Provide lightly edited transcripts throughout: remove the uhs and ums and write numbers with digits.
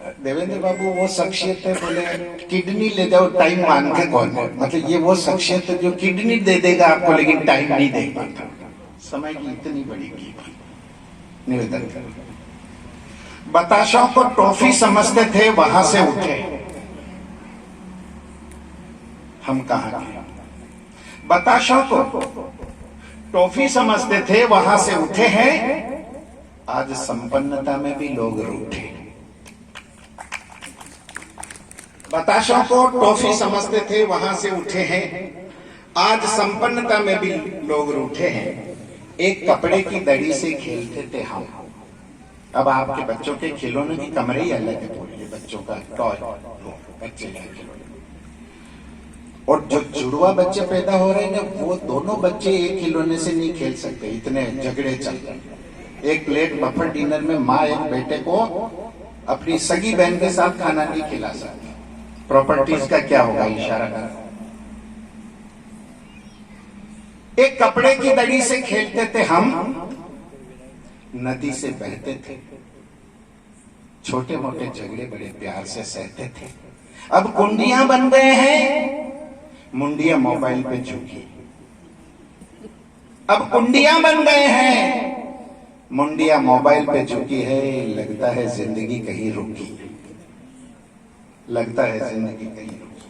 देवेंद्र बाबू वो शख्सियत है, बोले किडनी ले जाओ टाइम मान के कौन है, मतलब ये वो शख्सियत है जो किडनी दे देगा आपको लेकिन टाइम नहीं दे पाता। समय की इतनी बड़ी कीमत। निवेदन कर, बताशों को टॉफी समझते थे वहां से उठे, हम कहां गए। बताशों को टॉफी समझते थे वहां से उठे हैं, आज संपन्नता में भी लोग रूठे। बताशों को टॉफी समझते थे वहां से उठे हैं, आज संपन्नता में भी लोग रूठे हैं। एक कपड़े की दड़ी से खेलते थे हम, अब आपके बच्चों के खिलौने की कमरे ही अलग है, बोलिए बच्चों का टॉय बच्चे का खिलौने। और जो जुड़वा बच्चे पैदा हो रहे हैं ना, वो दोनों बच्चे एक खिलौने से नहीं खेल सकते, इतने झगड़े चल रहे। एक प्लेट बफर डिनर में माँ एक बेटे को अपनी सगी बहन के साथ खाना नहीं खिला सकती। प्रॉपर्टीज का क्या होगा, इशारा कर। एक कपड़े की दड़ी से खेलते थे हम, नदी से बहते थे, छोटे मोटे झगड़े बड़े प्यार से सहते थे। अब कुंडियां बन गए हैं, मुंडियां मोबाइल पे झुकी। अब कुंडियां बन गए हैं, मुंडियां मोबाइल पे झुकी है। लगता है जिंदगी कहीं रुकी, लगता है जिंदगी कहीं रुकी।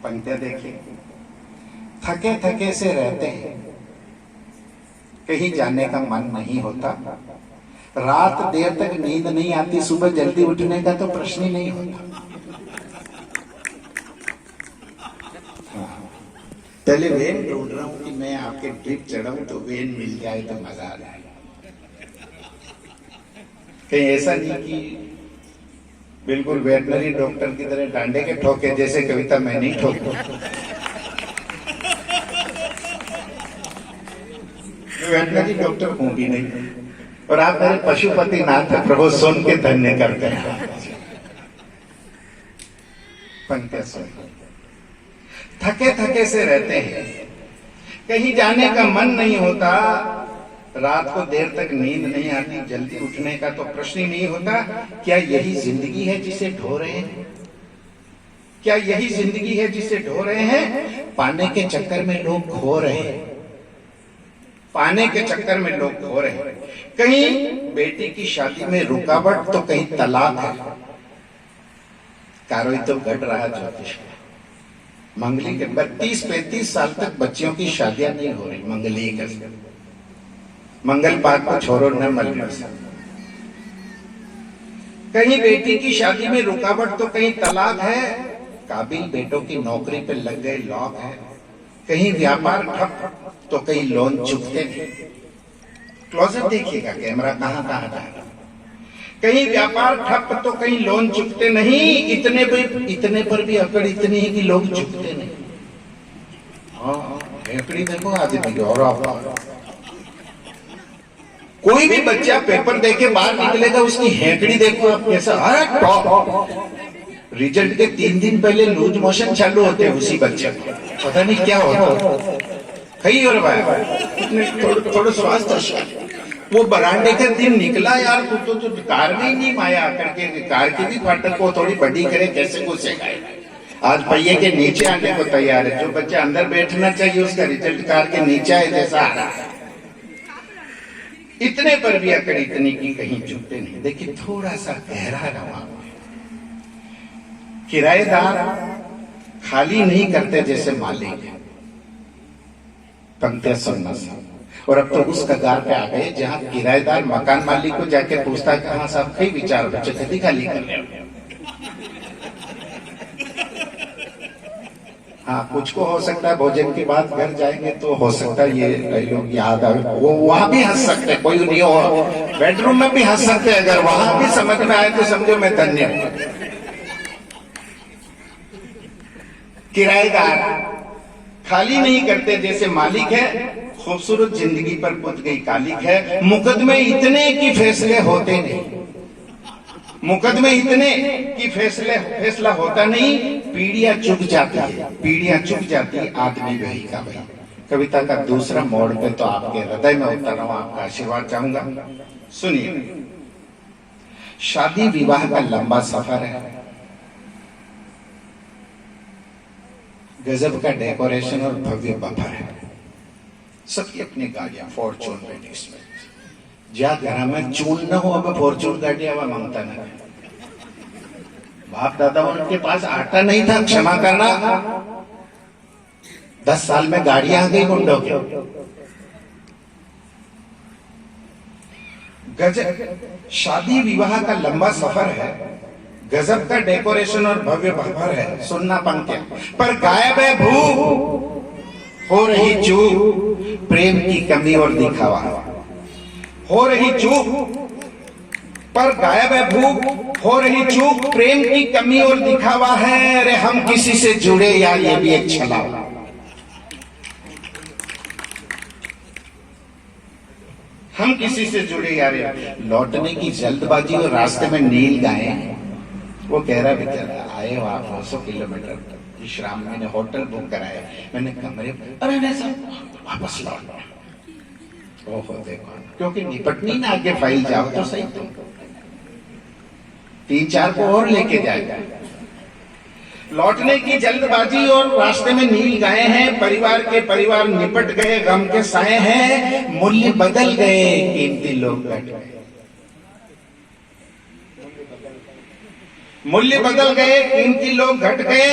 पंक्तियां देखिए, थके थके से रहते हैं, कहीं जाने का मन नहीं होता, रात देर तक नींद नहीं आती, सुबह जल्दी उठने का तो प्रश्न ही नहीं होता। पहले वेन ढूंढ रहा हूं कि मैं आपके ट्रिप चढ़ाऊं तो वेन मिल जाए तो मजा आ जाए। कहीं ऐसा नहीं कि बिल्कुल वेटनरी डॉक्टर की तरह डांडे के ठोके, जैसे कविता मैं नहीं ठोकूं। वेटनरी डॉक्टर हूं भी नहीं, और आप मेरे पशुपति नाथ प्रभु सुन के धन्य करते हैं। पंक्तियां सुन, थके थके से रहते हैं, कहीं जाने का मन नहीं होता, रात को देर तक नींद नहीं आती, जल्दी उठने का तो प्रश्न ही नहीं होता। क्या यही जिंदगी है जिसे ढो रहे हैं? क्या यही जिंदगी है जिसे ढो रहे हैं? पाने के चक्कर में लोग खो रहे हैं, पाने के चक्कर में लोग खो रहे हैं। कहीं बेटी की शादी में रुकावट तो कहीं तलाक है, कारोई तो घट रहा ज्योतिष। मंगली के 32-35 साल तक बच्चियों की शादियां नहीं हो रही, मंगली के मंगल पाक को छोड़ो न मलने से। कहीं बेटी की शादी में रुकावट तो कहीं तलाक है, काबिल बेटों की नौकरी पे लग गए लॉक है। कहीं व्यापार ठप तो कहीं लोन चुकते नहीं। क्लोजअप देखिएगा, कैमरा कहां कहां जा रहा। कहीं व्यापार ठप तो कहीं लोन चुकते नहीं, इतने पर भी अकड़ इतनी है कि लोग चुकते नहीं। हाँ, अकड़ी देखो आदमी की। और आप कोई भी बच्चा पेपर देके बाहर निकलेगा, उसकी हेकड़ी देखो आप कैसा, अरे टॉप। रिजल्ट के 3 दिन पहले लूज मोशन चालू होते हैं उसी बच्चे को, पता नहीं क्या होता। कहीं और भाई थोड़ा स्वास्थ्य, वो बरांडे के दिन निकला यार, तो कार में ही नहीं माया करके, कार की भी फाटक को थोड़ी बड़ी करे, कैसे को सिखाए। आज पहिए के नीचे आने को तैयार है। जो बच्चा अंदर बैठना चाहिए उसका रिजल्ट कार के नीचे है जैसा आ रहा है। इतने पर भी अकड़ इतनी की कहीं चुकते नहीं। देखिए थोड़ा सा गहरा रवा, किराएदार खाली नहीं करते जैसे मालिक। पंक्तियां सुनना सा। और अब तो उस कगार पे आ गए जहां किराएदार मकान मालिक को जाके पूछता है, कहां साहब कई विचार बच्चे कभी खाली कर रहे हो। हाँ, कुछ को हो सकता है भोजन के बाद घर जाएंगे तो हो सकता है ये लोग याद आए, वो वहां भी हंस सकते, कोई नहीं हो, बेडरूम में भी हंस सकते। अगर वहां भी समझ में आए तो समझो मैं धन्य हूं। किराएदार खाली नहीं करते जैसे मालिक है, खूबसूरत जिंदगी पर पुत गई कालिक है। मुकदमे इतने की फैसले होते नहीं, मुकदमे इतने कि फैसला होता नहीं। पीढ़ियां चुक जाती है, पीढ़ियां चुक जाती है, आदमी वही का वही। कविता का दूसरा मोड़ पे तो आपके हृदय में उतर रहा हूं, आपका आशीर्वाद चाहूंगा, सुनिए। शादी विवाह का लंबा सफर है, गजब का डेकोरेशन और भव्य बफर है। सबकी अपनी गाड़ियां फॉर्चून लेडीज में ज्या घर में चून न हो, अब फॉर्चून गाड़ी आवा मांगता ना। बाप दादा उनके पास आटा नहीं था, क्षमा करना। 10 साल में गाड़ी आ गई गुंडों के। गजब शादी विवाह का लंबा सफर है, गजब का डेकोरेशन और भव्य बफर है। सुनना पंक्तियां, पर गायब है भूख, हो रही चूक, प्रेम की कमी और दिखावा। हो रही चूक, पर गायब है भूख, हो रही चूक, प्रेम की कमी और दिखावा है। अरे हम किसी से जुड़े यार, ये भी एक छलावा। हम किसी से जुड़े यार, लौटने की जल्दबाजी और रास्ते में नील गाय। वो कह रहा बेचारा आए हो आप 900 किलोमीटर, विश्राम मैंने होटल बुक कराया, मैंने कमरे, अरे नहीं सब वापस लौट। ओहो देखो, क्योंकि निपटनी ना आगे फाइल जाओ तो सही, तुम 3-4 को और लेके जाएगा। लौटने की जल्दबाजी और रास्ते में नील गाय हैं, परिवार के परिवार निपट गए, गम के साए हैं, मूल्य बदल गए, कीमती लोग घट गए। मूल्य बदल गए, कीमती लोग घट गए,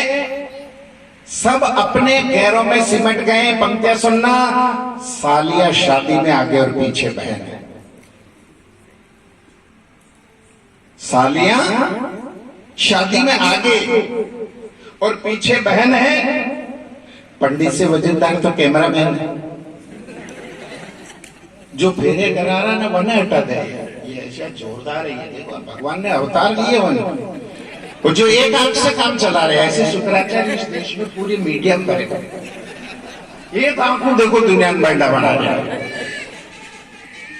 सब अपने गैरों में सिमट गए। पंक्तियां सुनना, सालिया शादी में आगे और पीछे बहन है। सालियां शादी में आगे और पीछे बहन है। पंडित से वजनदार तो कैमरामैन है, जो फेरे करा रहा ना वने हटा दे। ये ऐसा जोरदार है, ये देखो भगवान ने अवतार लिए वन, और जो एक आंख से काम चला रहे हैं, ऐसे शुक्राचार्य इस देश में पूरी मीडिया करेगा। एक आंख को देखो दुनिया में बैठा बना रहा है,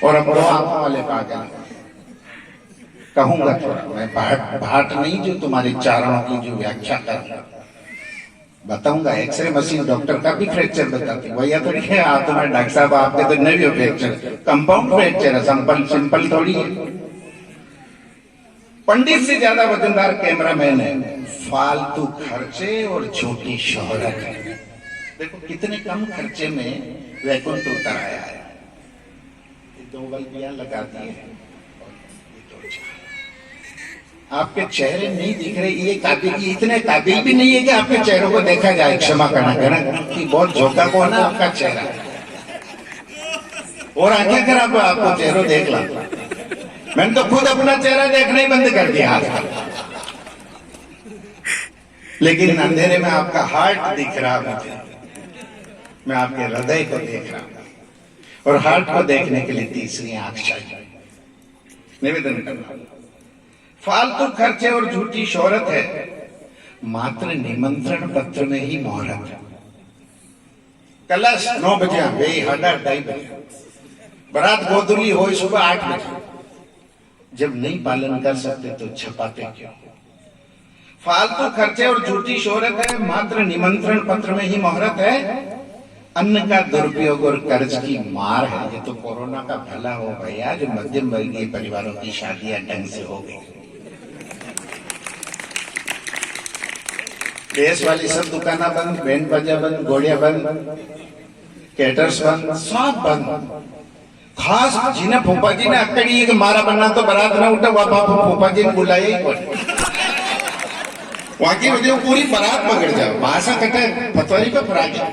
और अब 2 आंखों वाले पागल। कहूंगा थोड़ा मैं भाट नहीं जो तुम्हारे चारणों की जो व्याख्या कर बताऊंगा। एक्सरे मशीन डॉक्टर का भी फ्रैक्चर बताती, भैया तो नहीं है आप तुम्हारे डॉक्टर साहब, आपके तो नहीं हो फ्रैक्चर, कंपाउंड फ्रैक्चर है, सिंपल थोड़ी है। पंडित से ज्यादा वजनदार कैमरामैन है, फालतू खर्चे और झूठी शोहरत है। देखो कितने कम खर्चे में वैकुंठ उतर आया है। 2 बल्बियां लगा दी है, आपके चेहरे नहीं दिख रहे, ये इतने काबिल भी नहीं है कि आपके चेहरों को देखा जाए। क्षमा करना कि बहुत झोंका को ना आपका चेहरा, और आंखें खराब आपको चेहरों देख ला। मैंने तो खुद अपना चेहरा देखना ही बंद कर दिया आजकल, लेकिन अंधेरे में आपका हार्ट दिख रहा मुझे, मैं आपके हृदय को देख रहा हूं, और हार्ट को देखने के लिए तीसरी आंख चाहिए। निवेदन करना, फालतू खर्चे और झूठी शोहरत है, मात्र निमंत्रण पत्र में ही मोहरत है। कलश 9 बजे, वे 2:30 बजे, बारात गोधुली हो सुबह 8 बजे। जब नहीं पालन कर सकते तो छपाते क्यों? फालतू खर्चे और झूठी शोहरत है, मात्र निमंत्रण पत्र में ही मोहरत है। अन्न का दुरुपयोग और कर्ज की मार है। ये तो कोरोना का भला हो भैया, जो मध्यम वर्गीय परिवारों की शादियां ढंग से हो गई। बेस वाली सब दुकाना बंद, बैंड बाजा बंद, घोड़िया बंद, कैटर्स बंद, सब बंद। खास जिन्हें फूफा जी ने अकड़ी कि मारा बनना तो बारात ना उठा, वहां फूफा जी ने बुलाया ही पड़े। वहां की वजह पूरी बारात पकड़ जाओ, भाषा कटे फतवारी पे फरा गया,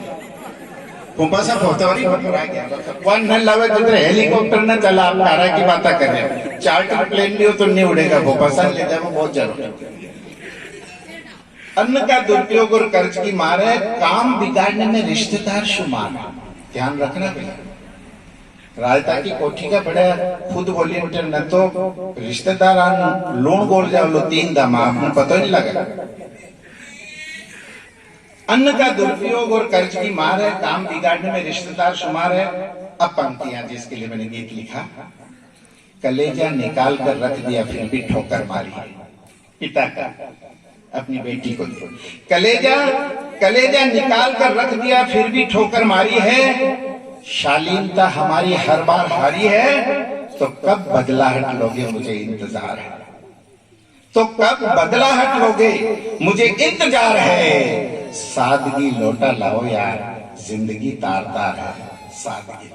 फूफा सा फतवारी पे फरा गया। वन न लावे तो हेलीकॉप्टर न चला, आप तारा की बात कर रहे हैं। चार्टर प्लेन भी हो तो नहीं उड़ेगा, फूफा सा ले जाओ, बहुत जरूरी है। अन्न का दुरुपयोग और कर्ज की मार है, काम बिगाड़ने में रिश्तेदार शुमार है। ध्यान रखना भैया, राजता की कोठी का बड़ा खुद वॉलेंटियर न तो रिश्तेदार लोन बोल जाओ लो 3 दामा, आपने पता नहीं लगा। अन्न का दुरुपयोग और कर्ज की मार है, काम बिगाड़ने में रिश्तेदार शुमार है। अब पंक्तियां जिसके लिए मैंने गीत लिखा, कलेजा निकाल कर रख दिया फिर भी ठोकर मारी। पिता का अपनी बेटी को, कलेजा निकाल कर रख दिया फिर भी ठोकर मारी है। शालीनता हमारी हर बार हारी है, तो कब बदलाहट लोगे मुझे इंतजार है। तो कब बदलाहट लोगे, मुझे इंतजार है। सादगी लौटा लाओ यार, जिंदगी तार तार है सादगी।